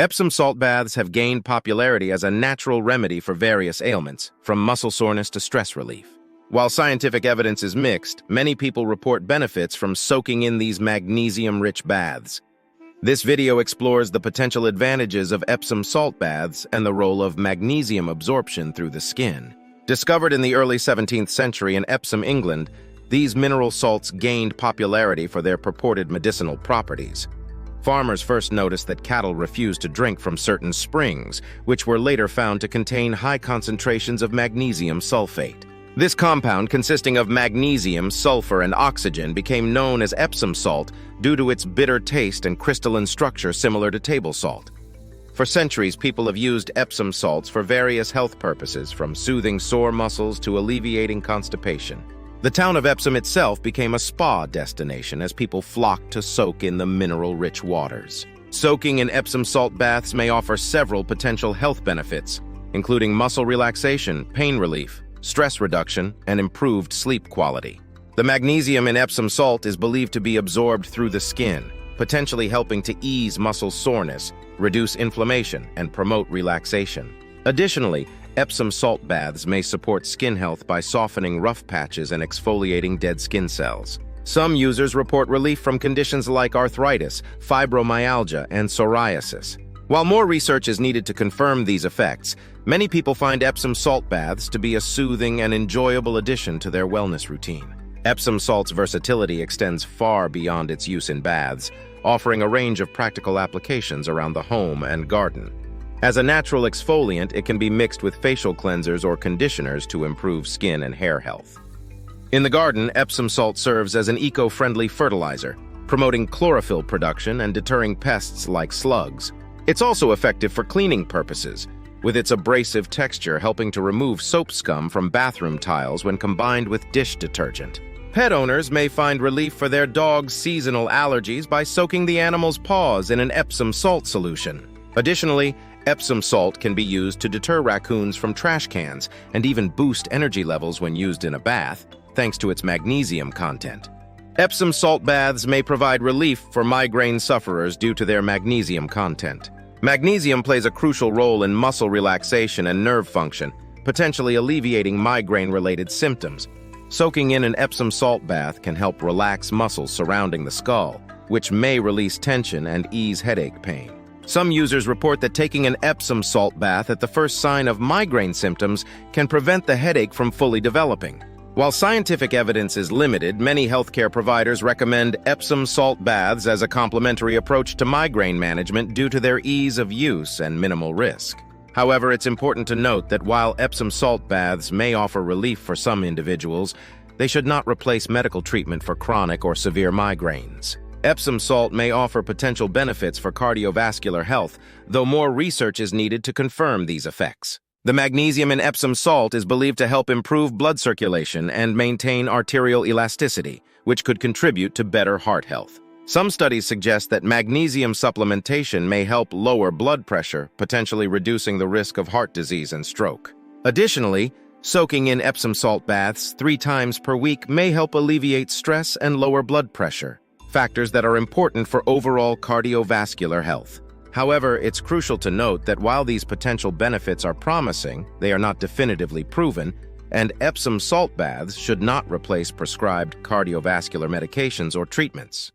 Epsom salt baths have gained popularity as a natural remedy for various ailments, from muscle soreness to stress relief. While scientific evidence is mixed, many people report benefits from soaking in these magnesium-rich baths. This video explores the potential advantages of Epsom salt baths and the role of magnesium absorption through the skin. Discovered in the early 17th century in Epsom, England, these mineral salts gained popularity for their purported medicinal properties. Farmers first noticed that cattle refused to drink from certain springs, which were later found to contain high concentrations of magnesium sulfate. This compound, consisting of magnesium, sulfur, and oxygen, became known as Epsom salt due to its bitter taste and crystalline structure similar to table salt. For centuries, people have used Epsom salts for various health purposes, from soothing sore muscles to alleviating constipation. The town of Epsom itself became a spa destination as people flocked to soak in the mineral-rich waters. Soaking in Epsom salt baths may offer several potential health benefits, including muscle relaxation, pain relief, stress reduction, and improved sleep quality. The magnesium in Epsom salt is believed to be absorbed through the skin, potentially helping to ease muscle soreness, reduce inflammation, and promote relaxation. Additionally, Epsom salt baths may support skin health by softening rough patches and exfoliating dead skin cells. Some users report relief from conditions like arthritis, fibromyalgia, and psoriasis. While more research is needed to confirm these effects, many people find Epsom salt baths to be a soothing and enjoyable addition to their wellness routine. Epsom salt's versatility extends far beyond its use in baths, offering a range of practical applications around the home and garden. As a natural exfoliant, it can be mixed with facial cleansers or conditioners to improve skin and hair health. In the garden, Epsom salt serves as an eco-friendly fertilizer, promoting chlorophyll production and deterring pests like slugs. It's also effective for cleaning purposes, with its abrasive texture helping to remove soap scum from bathroom tiles when combined with dish detergent. Pet owners may find relief for their dog's seasonal allergies by soaking the animal's paws in an Epsom salt solution. Additionally, Epsom salt can be used to deter raccoons from trash cans and even boost energy levels when used in a bath, thanks to its magnesium content. Epsom salt baths may provide relief for migraine sufferers due to their magnesium content. Magnesium plays a crucial role in muscle relaxation and nerve function, potentially alleviating migraine-related symptoms. Soaking in an Epsom salt bath can help relax muscles surrounding the skull, which may release tension and ease headache pain. Some users report that taking an Epsom salt bath at the first sign of migraine symptoms can prevent the headache from fully developing. While scientific evidence is limited, many healthcare providers recommend Epsom salt baths as a complementary approach to migraine management due to their ease of use and minimal risk. However, it's important to note that while Epsom salt baths may offer relief for some individuals, they should not replace medical treatment for chronic or severe migraines. Epsom salt may offer potential benefits for cardiovascular health, though more research is needed to confirm these effects. The magnesium in Epsom salt is believed to help improve blood circulation and maintain arterial elasticity, which could contribute to better heart health. Some studies suggest that magnesium supplementation may help lower blood pressure, potentially reducing the risk of heart disease and stroke. Additionally, soaking in Epsom salt baths 3 times per week may help alleviate stress and lower blood pressure, factors that are important for overall cardiovascular health. However, it's crucial to note that while these potential benefits are promising, they are not definitively proven, and Epsom salt baths should not replace prescribed cardiovascular medications or treatments.